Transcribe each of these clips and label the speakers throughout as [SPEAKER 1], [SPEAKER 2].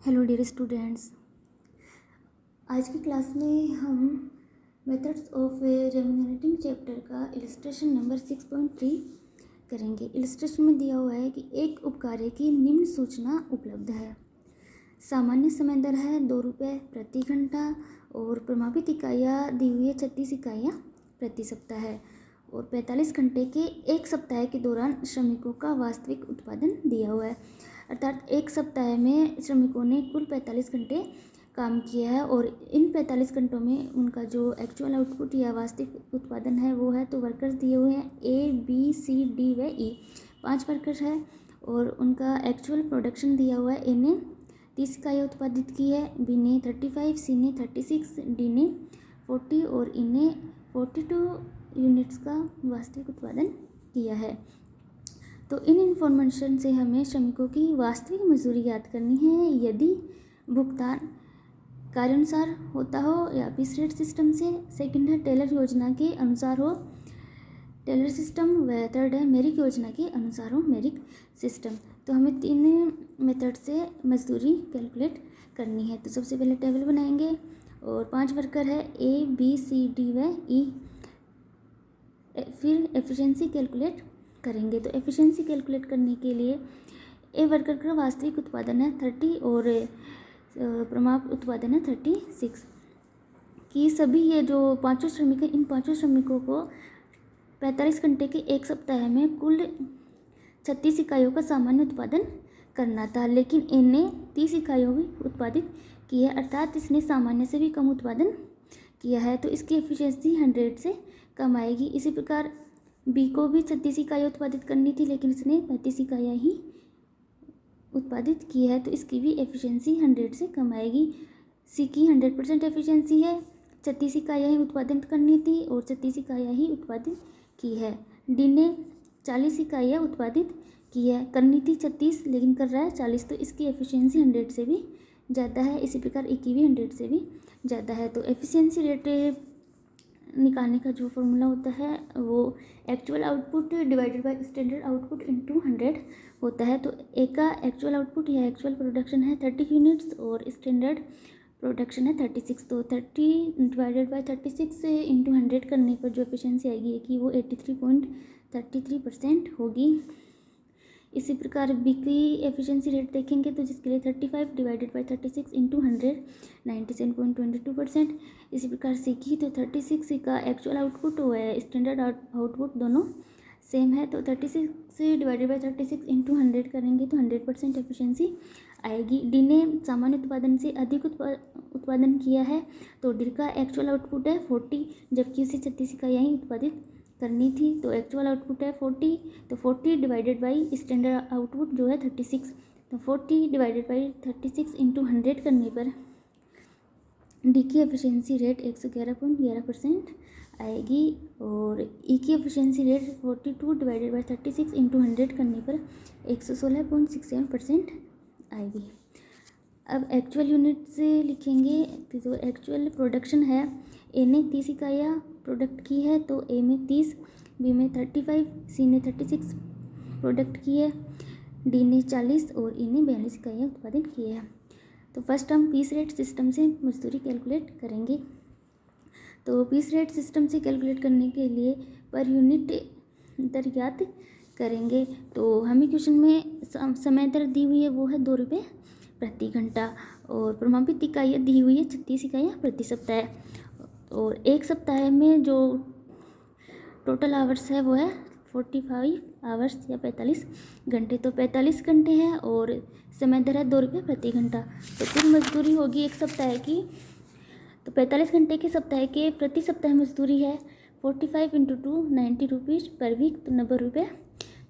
[SPEAKER 1] Hello dear students, आज की class में हम मेथड्स ऑफ रेम्यूनरेटिंग चैप्टर का इलस्ट्रेशन नंबर 6.3 करेंगे। इलस्ट्रेशन में दिया हुआ है कि एक उपकार्य की निम्न सूचना उपलब्ध है। सामान्य समय दर है 2 रुपये प्रति घंटा और प्रमापित इकाइयाँ दी हुई है 36 इकाइयाँ प्रति सप्ताह है और 45 घंटे के एक सप्ताह के दौरान श्रमिकों का वास्तविक उत्पादन दिया हुआ है। अर्थात एक सप्ताह में श्रमिकों ने कुल 45 घंटे काम किया है और इन 45 घंटों में उनका जो एक्चुअल आउटपुट या वास्तविक उत्पादन है वो है। तो वर्कर्स दिए हुए हैं A, B, C, D व E, 5 वर्कर्स है और उनका एक्चुअल प्रोडक्शन दिया हुआ है। A ने 30 इकाइयाँ उत्पादित की है, B ने 35, C ने 36, D ने 40 और E ने 42 यूनिट्स का वास्तविक उत्पादन किया है। तो इन इन्फॉर्मेशन से हमें श्रमिकों की वास्तविक मजदूरी ज्ञात करनी है। यदि भुगतान कार्यानुसार होता हो या पीस रेट सिस्टम से, सेकंड है टेलर योजना के अनुसार हो टेलर सिस्टम व थर्ड है मेरिक योजना के अनुसार हो मेरिक सिस्टम। तो हमें 3 मेथड से मजदूरी कैलकुलेट करनी है। तो सबसे पहले टेबल बनाएंगे और 5 वर्कर है A, B, C, D व E। फिर एफिशिएंसी कैलकुलेट करेंगे। तो एफिशिएंसी कैलकुलेट करने के लिए ए वर्कर का वास्तविक उत्पादन है 30 और प्रमाप उत्पादन है 36 कि सभी ये जो 5 श्रमिक हैं, इन 5 श्रमिकों को 45 घंटे के एक सप्ताह में कुल 36 इकाइयों का सामान्य उत्पादन करना था, लेकिन इन्हें 30 इकाइयों भी उत्पादित की है, अर्थात इसने सामान्य से भी कम उत्पादन किया है। तो इसकी एफिशिएंसी 100 से कम आएगी। इसी प्रकार बी को भी 36 इकाइयाँ उत्पादित करनी थी, लेकिन इसने 35 इकाइयाँ ही उत्पादित की है, तो इसकी भी एफिशिएंसी 100 से कम आएगी। सी की 100% एफिशिएंसी है, 36 इकाइयाँ ही उत्पादित करनी थी और 36 इकाइयाँ ही उत्पादित की है। डी ने 40 इकाइयाँ उत्पादित की है, करनी थी 36 लेकिन कर रहा है 40, तो इसकी एफिशिएंसी 100 से भी ज़्यादा है। इसी प्रकार ई की भी 100 से भी ज़्यादा है। तो एफिशिएंसी रेट निकालने का जो फॉर्मूला होता है वो actual output divided by standard output into 100 होता है। तो ए का एक्चुअल आउटपुट या एक्चुअल प्रोडक्शन है 30 यूनिट्स और स्टैंडर्ड प्रोडक्शन है 36। तो 30 डिवाइडेड बाय 36 से इंटू 100 करने पर जो एफिशिएंसी आएगी कि वो 83.33% होगी। इसी प्रकार बी की एफिशिएंसी रेट देखेंगे तो जिसके लिए 35 डिवाइडेड बाय 36 इंटू 100 97.22%। इसी प्रकार सी की तो 36 का एक्चुअल आउटपुट व स्टैंडर्ड आउटपुट दोनों सेम है, तो 36 डिवाइडेड बाय 36 इंटू 100 करेंगे तो 100% एफिशिएंसी आएगी। डी ने सामान्य उत्पादन से अधिक उत्पादन किया है, तो डी का एक्चुअल आउटपुट है 40 जबकि उसे 36 इकाइयाँ ही उत्पादित करनी थी, तो एक्चुअल आउटपुट है 40। तो 40 डिवाइडेड बाई स्टैंडर्ड आउटपुट जो है 36, तो 40 डिवाइडेड बाई 36 इंटू 100 करने पर डी की एफिशिएंसी रेट 111.11% आएगी और ई की efficiency rate 42 divided by 36 into 100 करने पर 116.67% आएगी। अब एक्चुअल यूनिट से लिखेंगे। तो एक्चुअल प्रोडक्शन है ए ने 30 इकाइयाँ प्रोडक्ट की है, तो ए में 30, बी में 35, सी ने 36 प्रोडक्ट की है, डी ने 40 और ई ने 42 इकाइयाँ उत्पादित की है। तो फर्स्ट हम पीस रेट सिस्टम से मजदूरी कैलकुलेट करेंगे। तो पीस रेट सिस्टम से कैलकुलेट करने के लिए पर यूनिट दर ज्ञात करेंगे। तो हमें क्वेश्चन में समय दर दी हुई है वो है 2 रुपये प्रति घंटा और प्रमापित इकाइयाँ दी हुई है 36 इकाइयाँ प्रति सप्ताह और एक सप्ताह में जो टोटल आवर्स है वो है 45 आवर्स या 45 घंटे। तो 45 घंटे हैं और समय दर है 2 रुपये प्रति घंटा। तो कुल मजदूरी होगी एक सप्ताह की, तो 45 घंटे के सप्ताह के प्रति सप्ताह मजदूरी है 45 इंटू 2 90 रुपीज़ पर वीक, तो 90 रुपये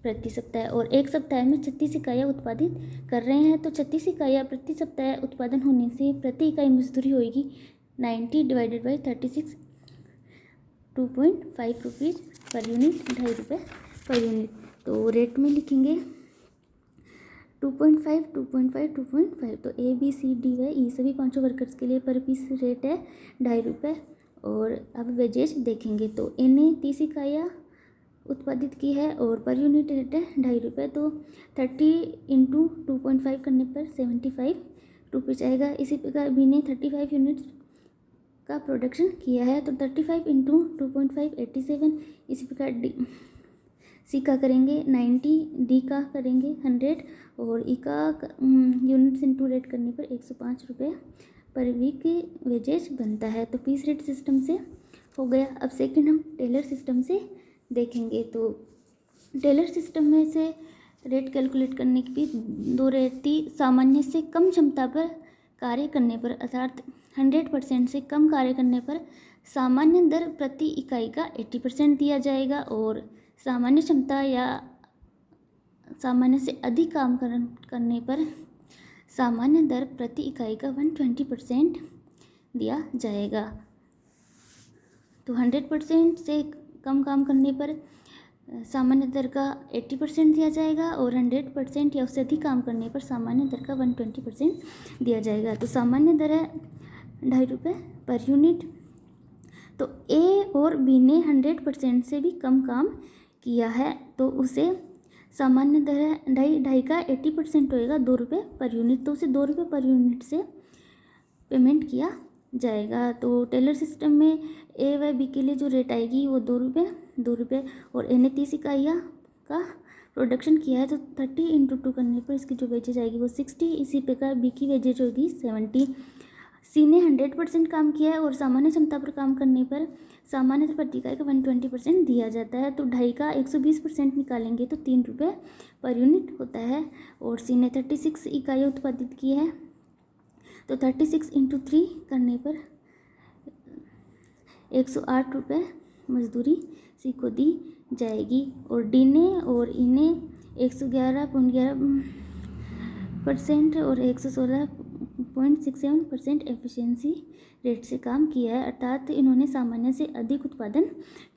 [SPEAKER 1] प्रति सप्ताह। और एक सप्ताह में 36 इकाइयाँ उत्पादित कर रहे हैं, तो 36 इकाइयाँ प्रति सप्ताह उत्पादन होने से प्रति इकाई मजदूरी होगी 90 divided by 36 2.5 rupees per unit, 2.5 रुपये पर यूनिट। तो रेट में लिखेंगे 2.5 2.5 2.5। तो ए बी सी डी व ई सभी 5 वर्कर्स के लिए पर पीस रेट है 2.5 रुपये। और अब वेजेज देखेंगे तो ए ने 30 इकाइयाँ उत्पादित की है और पर यूनिट रेट है 2.5 रुपये। तो 30 इंटू 2.5 करने पर 75 रुपये आएगा। इसी प्रकार बी ने 35 यूनिट्स का प्रोडक्शन किया है तो 35 इंटू 2.5 87। इसी प्रकार डी सी का करेंगे 90, डी का करेंगे 100 और ई का यूनिट्स इंटू रेट करने पर 105 रुपये पर वीक वेजेज बनता है। तो पीस रेट सिस्टम से हो गया। अब सेकंड हम टेलर सिस्टम से देखेंगे। तो टेलर सिस्टम में से रेट कैलकुलेट करने की भी दो रहती। सामान्य से कम क्षमता पर कार्य करने पर अर्थात 100% से कम कार्य करने पर सामान्य दर प्रति इकाई का 80% दिया जाएगा और सामान्य क्षमता या सामान्य से अधिक काम करने पर सामान्य दर प्रति इकाई का 120% दिया जाएगा। तो 100% से कम काम करने पर सामान्य दर का 80% दिया जाएगा और 100% या उससे अधिक काम करने पर सामान्य दर का 120% दिया जाएगा। तो सामान्य दर है 2.5 रुपये पर यूनिट। तो ए और बी ने 100% से भी कम काम किया है तो उसे सामान्य दर है 2.5 का 80% होएगा 2 रुपये पर यूनिट। तो उसे 2 रुपये पर यूनिट से पेमेंट किया जाएगा। तो टेलर सिस्टम में ए व बी के लिए जो रेट आएगी वो 2 रुपये और ए ने 30 इकाइयाँ का प्रोडक्शन किया है तो 30 इंटू 2 करने पर इसकी जो वेजेज आएगी वो 60। इसी प्रकार बी की वेजेज होगी 70। सी ने 100% काम किया है और सामान्य क्षमता पर काम करने पर सामान्य प्रति इकाई का 120% दिया जाता है। तो 2.5 का 120% निकालेंगे तो 3 रुपये पर यूनिट होता है। और सी ने 36 इकाइयाँ उत्पादित की है तो 36 इंटू 3 करने पर 108 रुपये मजदूरी सी को दी जाएगी। और डी ने और ई ने 111.11% और 116.67% एफिशिएंसी रेट से काम किया है अर्थात इन्होंने सामान्य से अधिक उत्पादन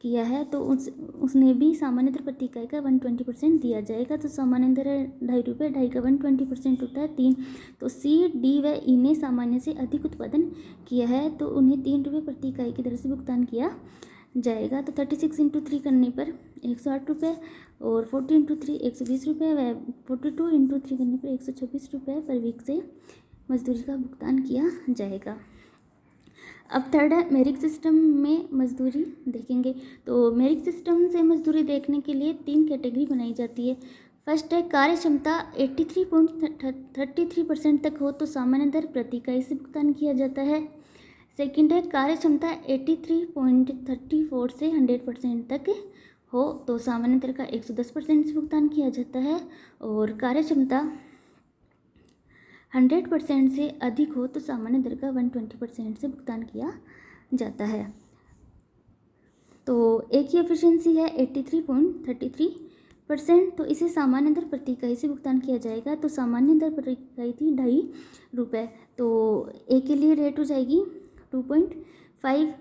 [SPEAKER 1] किया है तो उसने भी सामान्य दर प्रति इकाई का 120% दिया जाएगा। तो सामान्य दर है 2.5 रुपये, 2.5 का 120% होता है 3। तो सी, डी व ई ने सामान्य से अधिक उत्पादन किया है तो उन्हें 3 रुपये प्रति इकाई की दर से भुगतान किया जाएगा। तो 36 इंटू 3 करने पर 108 रुपये और 40 इंटू 3 120 रुपये व 42 इंटू 3 करने पर 126 रुपये पर वीक से मजदूरी का भुगतान किया जाएगा। अब थर्ड है मेरिट सिस्टम में मजदूरी देखेंगे। तो मेरिट सिस्टम से मजदूरी देखने के लिए 3 कैटेगरी बनाई जाती है। फर्स्ट है कार्य क्षमता 83.33% तक हो तो सामान्य दर प्रति इकाई से भुगतान किया जाता है। सेकंड है कार्य क्षमता 83.34 से 100% तक हो तो सामान्य दर का 110% से भुगतान किया जाता है। और कार्य क्षमता 100% से अधिक हो तो सामान्य दर का 120% से भुगतान किया जाता है। तो ए की एफिशिएंसी है 83.33% तो इसे सामान्य दर प्रति इकाई से भुगतान किया जाएगा। तो सामान्य दर प्रति इकाई थी 2.5 रुपये तो ए के लिए रेट हो जाएगी 2.5।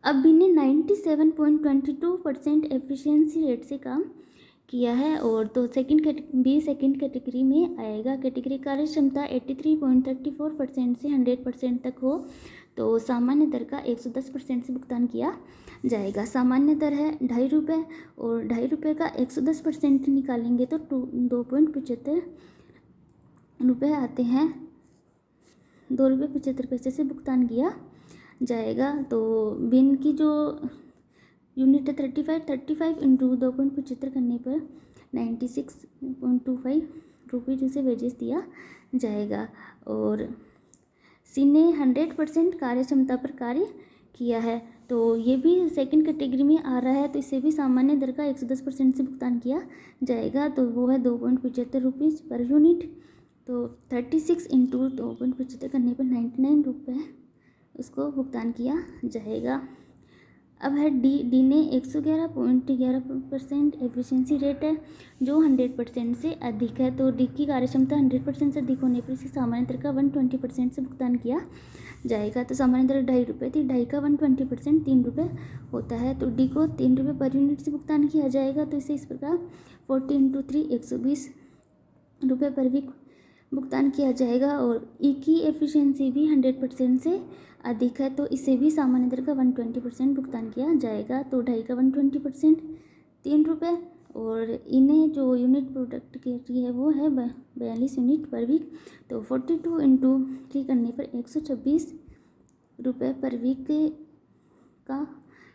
[SPEAKER 1] अब बी ने 97.22% एफिशिएंसी रेट से काम किया है और तो सेकंड कैटेगरी में आएगा। कैटेगरी कार्य क्षमता 83.34% से 100% तक हो तो सामान्य दर का 110% से भुगतान किया जाएगा। सामान्य दर है 2.5 रुपये और 2.5 रुपये का 110% निकालेंगे तो 2.75 रुपये आते हैं। 2.75 से भुगतान किया जाएगा। तो बिन की जो यूनिट है 35 इंटू 2.75 करने पर 96.25 रुपये जिसे वेजेस दिया जाएगा। और सी ने 100% कार्य क्षमता पर कार्य किया है तो ये भी सेकंड कैटेगरी में आ रहा है तो इसे भी सामान्य दर का 110% से भुगतान किया जाएगा। तो वो है 2.75 रुपये पर यूनिट। तो 36 इंटू 2.75 करने पर 99 रुपये उसको भुगतान किया जाएगा। अब है डी ने 111.11% एफिशिएंसी रेट है जो 100% से अधिक है तो डी की कार्य क्षमता 100% से अधिक होने पर इसे सामान्य दर का 120% से भुगतान किया जाएगा। तो सामान्य दर 2.5 रुपये थी, 2.5 का 120% 3 रुपये होता है तो डी को 3 रुपये पर यूनिट से भुगतान किया जाएगा। तो इसे इस प्रकार 40 इंटू 3 120 रुपये पर वीक भुगतान किया जाएगा। और ई की एफिशिएंसी भी 100% से अधिक है तो इसे भी सामान्य दर का 120% भुगतान किया जाएगा। तो 2.5 का 120% 3 रुपये और इन्हें जो यूनिट प्रोडक्ट की है वो है 42 यूनिट पर वीक। तो 42 इंटू 3 करने पर 126 रुपये पर वीक का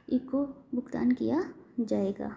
[SPEAKER 1] इको भुगतान किया जाएगा।